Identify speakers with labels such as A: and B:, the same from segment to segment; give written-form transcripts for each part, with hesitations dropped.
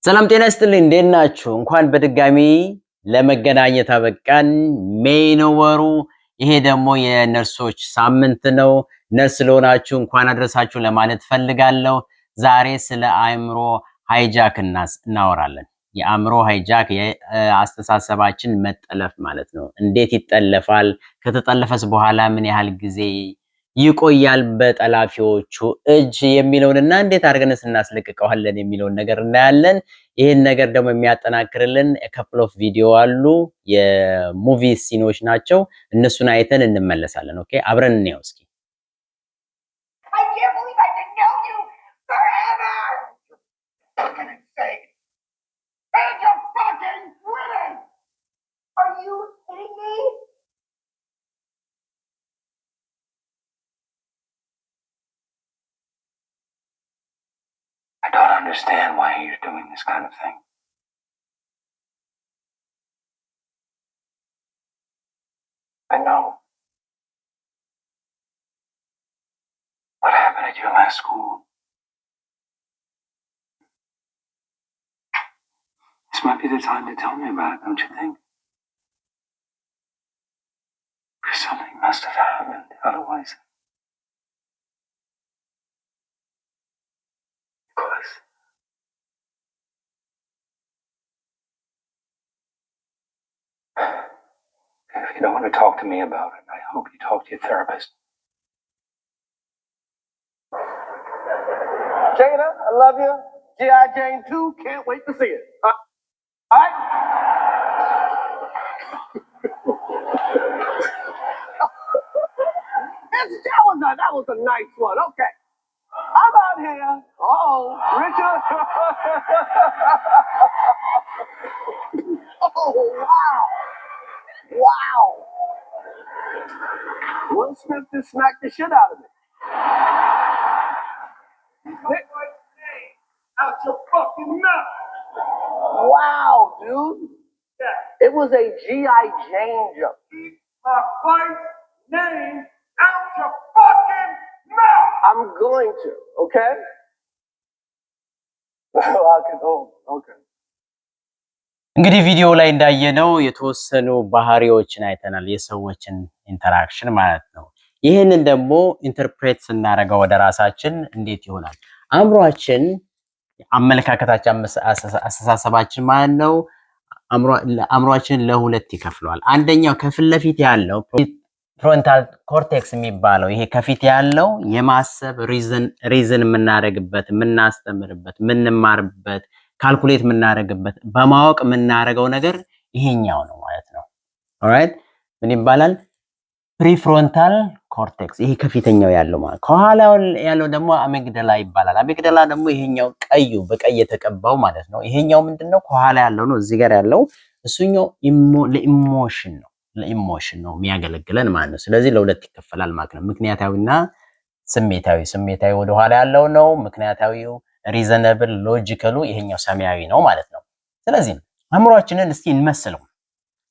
A: ሰላም ጤና ይስጥልኝ እንዴት ናችሁ? እንኳን በድጋሚ ለመገናኘት አበቃን። ሜይ ነው ወሩ። ይሄ ደግሞ የነርሶች ሳምንት ነው። ነርስ ለሆናችሁ እንኳን አደረሳችሁ ለማለት ፈልጋለሁ። ዛሬ ስለ አእምሮ ሃይጃክ እናወራለን። የአእምሮ ሃይጃክ የአስተሳሰባችን መጠለፍ ማለት ነው። እንዴት ይጠለፋል? ከተጠለፈስ በኋላ ምን ያህል ጊዜ ይቆያል በጠላፊዎቹ እጅ የሚለውንና እንዴት አድርገን እናስለቅቀዋለን የሚለውን ነገር እናያለን። ይሄን ነገር ደግሞ የሚያጠናክርልን couple of ቪዲዮ አሉ፣ የሙቪ ሲኖች ናቸው። እነሱን አይተን እንመለሳለን። ኦኬ አብረን እንየው እስኪ።
B: I can't believe I didn't know you forever. For goodness sake. And you fucking winning. Are you kidding me?
C: I don't understand why you're doing this kind of thing. I know. What happened at your last school? This might be the time to tell me about it, don't you think? Because something must have happened. Otherwise... If you don't want to talk to me about it, I hope you talk to your therapist.
B: Jada, I love you. G.I. Jane 2, can't wait to see it. All right? that was a nice one. Okay. I'm out here. Uh-oh, Richard. Oh, wow. Wow. Will Smith just smacked the shit out of me. Pick my name out your fucking mouth. Wow, dude. Yeah. It was a G.I. Jane jump. Keep my wife's name out your fucking mouth. I'm going to, okay? I can hold, okay.
A: እንግዲህ ቪዲዮ ላይ እንዳየነው የተወሰኑ ባህሪዎችን አይተናል፣ የሰዎችን ኢንተራክሽን ማለት ነው። ይህንን ደግሞ ኢንተርፕሬት ስናደርገው ወደ ራሳችን እንዴት ይሆናል? አእምሮአችን፣ አመለካከታችን፣ አስተሳሰባችን ማለት ነው። አእምሮአችን ለሁለት ይከፍለዋል። አንደኛው ከፊት ለፊት ያለው ፍሮንታል ኮርቴክስ የሚባለው ይሄ ከፊት ያለው የማሰብ ሪዝን የምናደርግበት፣ የምናስተምርበት፣ የምንማርበት፣ ካልኩሌት የምናደርግበት፣ በማወቅ የምናደርገው ነገር ይሄኛው ነው ማለት ነው። ኦልራይት ምን ይባላል? ፕሪፍሮንታል ኮርቴክስ ይሄ ከፊተኛው ያለው ማለት። ከኋላ ያለው ደግሞ አሚግዳላ ይባላል። አሚግዳላ ደግሞ ይሄኛው ቀዩ በቀይ የተቀባው ማለት ነው። ይሄኛው ምንድነው? ከኋላ ያለው ነው። እዚህ ጋር ያለው እሱኛው ለኢሞሽን ነው የሚያገለግለን ማለት ነው። ስለዚህ ለሁለት ይከፈላል ማለት ነው። ምክንያታዊና ስሜታዊ። ስሜታዊ ወደ ኋላ ያለው ነው። ምክንያታዊው ሪዘነብል ሎጂካሉ ይሄኛው ሰማያዊ ነው ማለት ነው። ስለዚህ አእምሮአችንን እስቲ እንመስለው።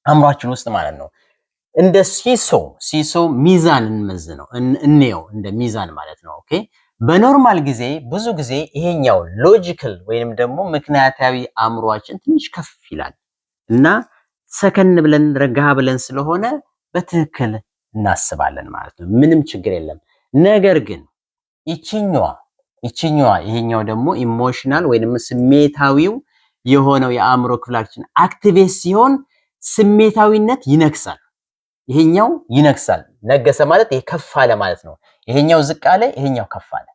A: አእምሮአችን ውስጥ ማለት ነው እንደ ሲሶ ሚዛን እንመዝነው እንየው፣ እንደ ሚዛን ማለት ነው። ኦኬ በኖርማል ጊዜ ብዙ ጊዜ ይሄኛው ሎጂካል ወይንም ደግሞ ምክንያታዊ አእምሮአችን ትንሽ ከፍ ይላል እና ሰከን ብለን ረጋ ብለን ስለሆነ በትክክል እናስባለን ማለት ነው። ምንም ችግር የለም። ነገር ግን ይችኛዋ ይሄኛው ደግሞ ኢሞሽናል ወይንም ስሜታዊው የሆነው የአእምሮ ክፍላችን አክቲቬት ሲሆን ስሜታዊነት ይነግሳል። ይሄኛው ይነግሳል። ነገሰ ማለት ይሄ ከፍ አለ ማለት ነው። ይሄኛው ዝቅ አለ፣ ይሄኛው ከፍ አለ።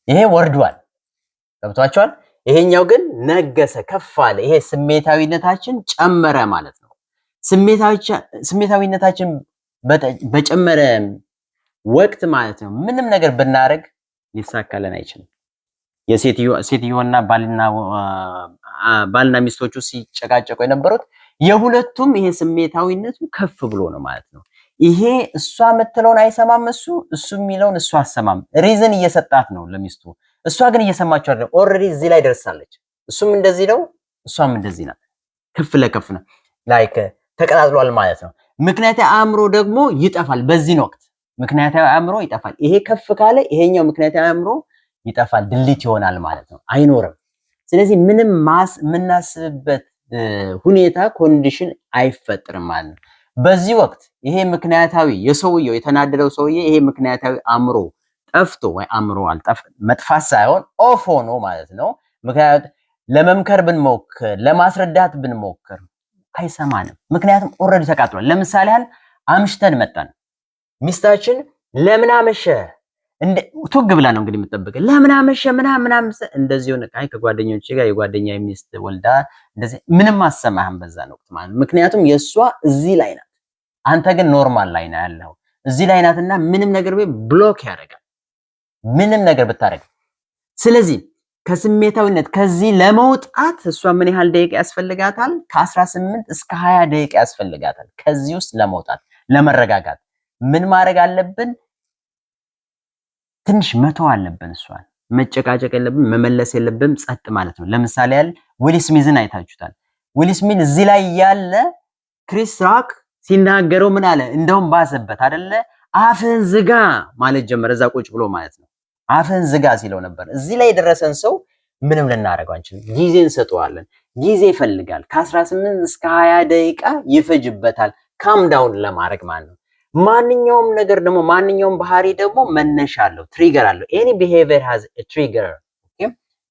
A: ይሄ ወርዷል። ገብቷችኋል? ይሄኛው ግን ነገሰ፣ ከፍ አለ። ይሄ ስሜታዊነታችን ጨመረ ማለት ነው። ስሜታዊነታችን በጨመረ ወቅት ማለት ነው ምንም ነገር ብናረግ ሊሳካለን አይችልም። የሴትዮና ባልና ሚስቶቹ ሲጨቃጨቁ የነበሩት የሁለቱም ይሄ ስሜታዊነቱ ከፍ ብሎ ነው ማለት ነው። ይሄ እሷ የምትለውን አይሰማም፣ እሱ የሚለውን እሷ አሰማም። ሪዝን እየሰጣት ነው ለሚስቱ፣ እሷ ግን እየሰማችው አይደለም። ኦልሬዲ እዚህ ላይ ደርሳለች። እሱም እንደዚህ ነው፣ እሷም እንደዚህ ናት። ከፍ ለከፍ ነው ላይክ ተቀላቅሏል ማለት ነው። ምክንያታዊ አእምሮ ደግሞ ይጠፋል። በዚህ ወቅት ምክንያታዊ አእምሮ ይጠፋል። ይሄ ከፍ ካለ ይሄኛው ምክንያታዊ አእምሮ ይጠፋል፣ ድሊት ይሆናል ማለት ነው። አይኖርም። ስለዚህ ምንም የምናስብበት ሁኔታ ኮንዲሽን አይፈጥርም ማለት ነው። በዚህ ወቅት ይሄ ምክንያታዊ የሰውየው የተናደደው ሰውዬ ይሄ ምክንያታዊ አእምሮ ጠፍቶ ወይ አእምሮ መጥፋት ሳይሆን ኦፍ ሆኖ ማለት ነው። ምክንያቱም ለመምከር ብንሞክር ለማስረዳት ብንሞክር አይሰማንም። ምክንያቱም ኦልሬዲ ተቃጥሏል። ለምሳሌ ያህል አምሽተን መጣን፣ ሚስታችን ለምን አመሸ ቱግ ብላ ነው እንግዲህ የምትጠብቀው። ለምን አመሸ ምናምን እንደዚህ ሆነ። አይ ከጓደኞቼ ጋር የጓደኛ ሚስት ወልዳ እንደዚህ ምንም አሰማህም በዛ ነው ማለት ነው። ምክንያቱም የሷ እዚህ ላይ ናት፣ አንተ ግን ኖርማል ላይ ነው ያለው። እዚህ ላይ ናትና ምንም ነገር ብሎክ ያደርጋል ምንም ነገር ብታረግ። ስለዚህ ከስሜታዊነት ከዚህ ለመውጣት እሷ ምን ያህል ደቂቃ ያስፈልጋታል? ከ18 እስከ 20 ደቂቃ ያስፈልጋታል። ከዚህ ውስጥ ለመውጣት ለመረጋጋት ምን ማድረግ አለብን? ትንሽ መተው አለብን። እሷን መጨቃጨቅ የለብን፣ መመለስ የለብን፣ ጸጥ ማለት ነው። ለምሳሌ ያህል ዊል ስሚዝን አይታችሁታል። ዊል ስሚዝ እዚህ ላይ ያለ ክሪስ ሮክ ሲናገረው ምን አለ? እንደውም ባሰበት አይደለ? አፍህን ዝጋ ማለት ጀመረ። እዛ ቁጭ ብሎ ማለት ነው። አፍህን ዝጋ ሲለው ነበር። እዚህ ላይ የደረሰን ሰው ምንም ልናደርገው አንችልም። ጊዜ እንሰጠዋለን። ጊዜ ይፈልጋል። ከ18 እስከ 20 ደቂቃ ይፈጅበታል ካም ዳውን ለማድረግ ማለት ነው። ማንኛውም ነገር ደግሞ ማንኛውም ባህሪ ደግሞ መነሻ አለው፣ ትሪገር አለው። ኤኒ ቢሄቪየር ሃዝ አ ትሪገር። ኦኬ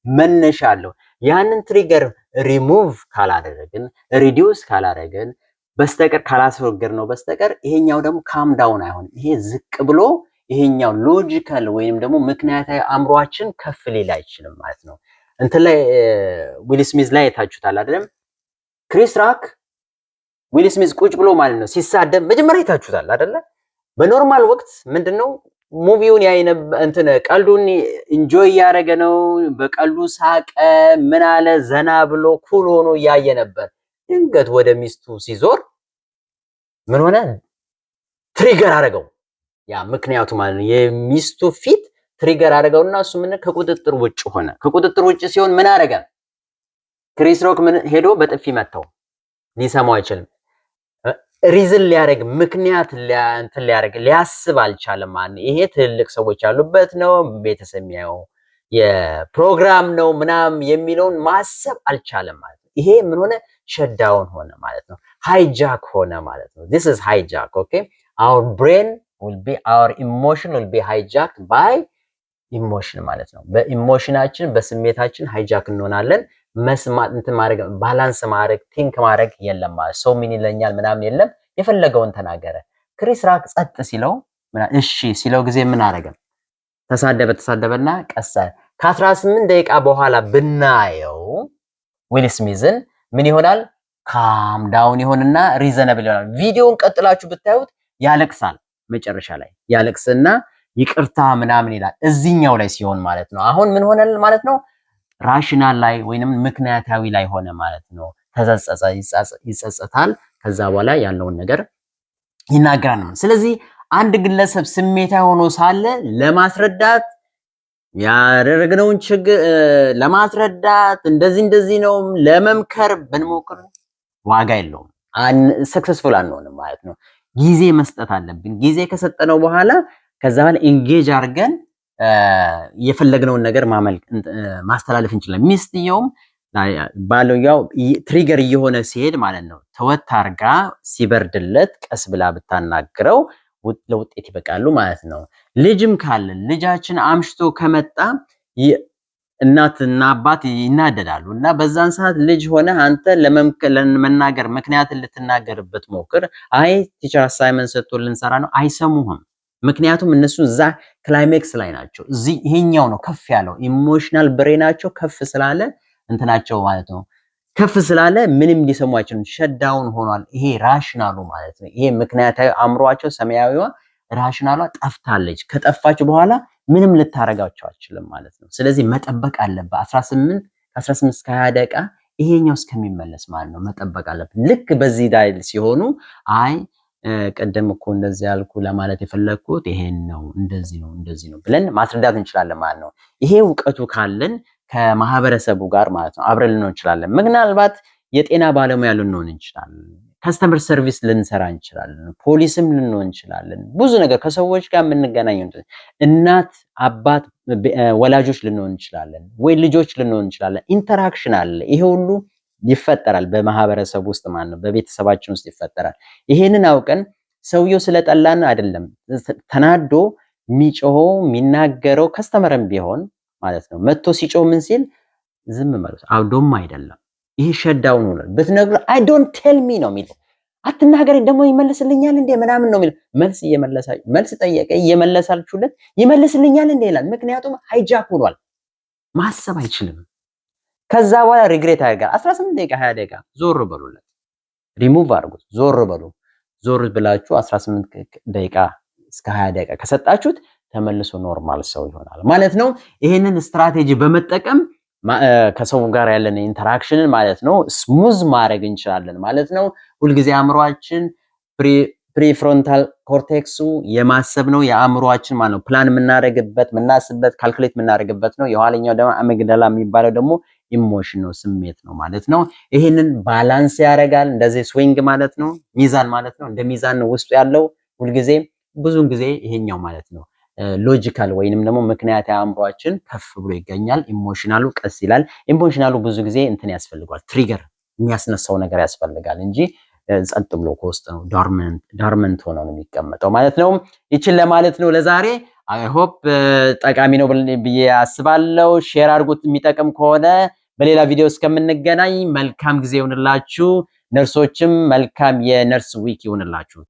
A: መነሻ አለው። ያንን ትሪገር ሪሙቭ ካላደረግን ሪዲዩስ ካላደረግን በስተቀር ካላስወገድ ነው በስተቀር ይሄኛው ደግሞ ካም ዳውን አይሆንም። ይሄ ዝቅ ብሎ ይሄኛው ሎጂካል ወይንም ደግሞ ምክንያታዊ አእምሯችን ከፍ ሊል አይችልም ማለት ነው። እንትን ላይ ዊል ስሚዝ ላይ የታችሁታል አይደለም? ክሪስ ሮክ ዊል ስሚዝ ቁጭ ብሎ ማለት ነው ሲሳደብ መጀመሪያ የታችሁታል አይደለ? በኖርማል ወቅት ምንድነው ሙቪውን እንትን ቀልዱን ኢንጆይ ያደረገ ነው። በቀልዱ ሳቀ፣ ምን አለ፣ ዘና ብሎ ኩል ሆኖ እያየ ነበር። ድንገት ወደ ሚስቱ ሲዞር ምን ሆነ? ትሪገር አደረገው። ያ ምክንያቱ ማለት ነው የሚስቱ ፊት ትሪገር አደረገውና እሱ ምን ከቁጥጥር ውጭ ሆነ። ከቁጥጥር ውጭ ሲሆን ምን አደረገ? ክሪስ ሮክ ምን ሄዶ በጥፊ መታው። ሊሰማው አይችልም። ሪዝን ሊያደርግ ምክንያት እንትን ሊያደርግ ሊያስብ አልቻለም ማለት ነው። ይሄ ትልልቅ ሰዎች ያሉበት ነው፣ ቤተሰብ የሚያየው የፕሮግራም ነው ምናምን የሚለውን ማሰብ አልቻለም ማለት ነው። ይሄ ምን ሆነ? ሸዳውን ሆነ ማለት ነው። ሃይጃክ ሆነ ማለት ነው። this is hijack. okay our brain will be our emotion will be hijacked by emotion ማለት ነው። በኢሞሽናችን በስሜታችን ሃይጃክ እንሆናለን። መስማት እንትን ማድረግ ባላንስ ማድረግ ቲንክ ማድረግ የለም ማለት ሰው ምን ይለኛል ምናምን የለም። የፈለገውን ተናገረ። ክሪስ ሮክ ጸጥ ሲለው እሺ ሲለው ጊዜ ምን አደረገ? ተሳደበና ቀሰ። ከ18 ደቂቃ በኋላ ብናየው ዊል ስሚዝን ምን ይሆናል? ካም ዳውን ይሆንና ሪዘነብል ይሆናል። ቪዲዮውን ቀጥላችሁ ብታዩት ያለቅሳል። መጨረሻ ላይ ያለቅስና ይቅርታ ምናምን ይላል። እዚህኛው ላይ ሲሆን ማለት ነው አሁን ምን ሆነ ማለት ነው? ራሽናል ላይ ወይንም ምክንያታዊ ላይ ሆነ ማለት ነው። ተጸጸጸ፣ ይጸጸታል። ከዛ በኋላ ያለውን ነገር ይናገራል። ስለዚህ አንድ ግለሰብ ስሜታዊ ሆኖ ሳለ ለማስረዳት ያደረግነውን ችግር ለማስረዳት እንደዚህ ነው ለመምከር ብንሞክር ዋጋ የለውም። ሰክሰስፉል አንሆንም ማለት ነው። ጊዜ መስጠት አለብን። ጊዜ ከሰጠነው በኋላ ከዛ በኋላ ኢንጌጅ አድርገን የፈለግነውን ነገር ማስተላለፍ እንችላለን። ሚስትየውም ባልየው ትሪገር እየሆነ ሲሄድ ማለት ነው ተወት አርጋ ሲበርድለት ቀስ ብላ ብታናግረው ለውጤት ይበቃሉ ማለት ነው። ልጅም ካለ ልጃችን አምሽቶ ከመጣ እናትና አባት ይናደዳሉ እና በዛን ሰዓት ልጅ ሆነ አንተ ለመናገር ምክንያትን ልትናገርበት ሞክር። አይ ቲቸር አሳይመንት ሰጥቶ ልንሰራ ነው፣ አይሰሙህም። ምክንያቱም እነሱ እዛ ክላይሜክስ ላይ ናቸው። እዚህ ይሄኛው ነው ከፍ ያለው ኢሞሽናል ብሬናቸው ከፍ ስላለ እንትናቸው ማለት ነው ከፍ ስላለ ምንም ሊሰሙ አይችሉም። ሸዳውን ሆኗል። ይሄ ራሽናሉ ማለት ነው። ይሄ ምክንያታዊ አእምሯቸው ሰማያዊዋ ራሽናሏ ጠፍታለች። ከጠፋች በኋላ ምንም ልታረጋቸው አትችልም ማለት ነው። ስለዚህ መጠበቅ አለበት 18 እስከ 20 ደቂቃ ይሄኛው እስከሚመለስ ማለት ነው መጠበቅ አለበት። ልክ በዚህ ላይ ሲሆኑ አይ ቀደም እኮ እንደዚህ ያልኩ ለማለት የፈለኩት ይሄን ነው እንደዚህ ነው ብለን ማስረዳት እንችላለን ማለት ነው። ይሄ ዕውቀቱ ካለን ከማህበረሰቡ ጋር ማለት ነው አብረን ልንሆን እንችላለን። ምናልባት የጤና ባለሙያ ልንሆን እንችላለን። ከስተመር ሰርቪስ ልንሰራ እንችላለን። ፖሊስም ልንሆን እንችላለን። ብዙ ነገር ከሰዎች ጋር የምንገናኘው እናት፣ አባት፣ ወላጆች ልንሆን እንችላለን ወይ ልጆች ልንሆን እንችላለን። ኢንተራክሽን አለ። ይሄ ሁሉ ይፈጠራል በማህበረሰብ ውስጥ ማለት ነው፣ በቤተሰባችን ውስጥ ይፈጠራል። ይሄንን አውቀን ሰውየው ስለጠላን አይደለም ተናዶ የሚጮኸው የሚናገረው ከስተመርም ቢሆን ማለት ነው። መጥቶ ሲጮህ ምን ሲል ዝም ማለት አውዶም አይደለም። ይሄ ሸዳውን ነው ብትነግሩ አይ ዶንት ቴል ሚ ነው የሚል አትናገሪ ደግሞ ይመልስልኛል እንዴ ምናምን ነው የሚል መልስ ጠየቀ እየመለሳችሁለት ይመልስልኛል እንዴ ይላል። ምክንያቱም ሃይጃክ ሆኗል፣ ማሰብ አይችልም። ከዛ በኋላ ሪግሬት ያደርጋል። 18 ደቂቃ 20 ደቂቃ ዞር በሉለት፣ ሪሙቭ አድርጉት። ዞር ብላችሁ 18 ደቂቃ እስከ 20 ደቂቃ ከሰጣችሁት ተመልሶ ኖርማል ሰው ይሆናል ማለት ነው። ይሄንን ስትራቴጂ በመጠቀም ከሰው ጋር ያለን ኢንተራክሽንን ማለት ነው ስሙዝ ማድረግ እንችላለን ማለት ነው። ሁልጊዜ አእምሮአችን ፕሪፍሮንታል ኮርቴክሱ የማሰብ ነው የአእምሮአችን ማለት ነው። ፕላን የምናደርግበት የምናስብበት ካልኩሌት የምናደርግበት ነው። የኋለኛው ደግሞ አሚግዳላ የሚባለው ደግሞ ኢሞሽን ነው ስሜት ነው ማለት ነው። ይሄንን ባላንስ ያደርጋል። እንደዚህ ስዊንግ ማለት ነው ሚዛን ማለት ነው። እንደ ሚዛን ነው ውስጡ ያለው ሁልጊዜ ብዙውን ጊዜ ይሄኛው ማለት ነው ሎጂካል ወይንም ደግሞ ምክንያት አእምሮአችን ከፍ ብሎ ይገኛል። ኢሞሽናሉ ቀስ ይላል። ኢሞሽናሉ ብዙ ጊዜ እንትን ያስፈልጋል፣ ትሪገር የሚያስነሳው ነገር ያስፈልጋል እንጂ ጸጥ ብሎ ከውስጥ ነው ዳርመንት ሆኖ ነው የሚቀመጠው ማለት ነው። ይችን ለማለት ነው ለዛሬ። አይ ሆፕ ጠቃሚ ነው ብዬ አስባለሁ። ሼር አድርጉት የሚጠቅም ከሆነ። በሌላ ቪዲዮ እስከምንገናኝ መልካም ጊዜ ይሁንላችሁ። ነርሶችም መልካም የነርስ ዊክ ይሁንላችሁ።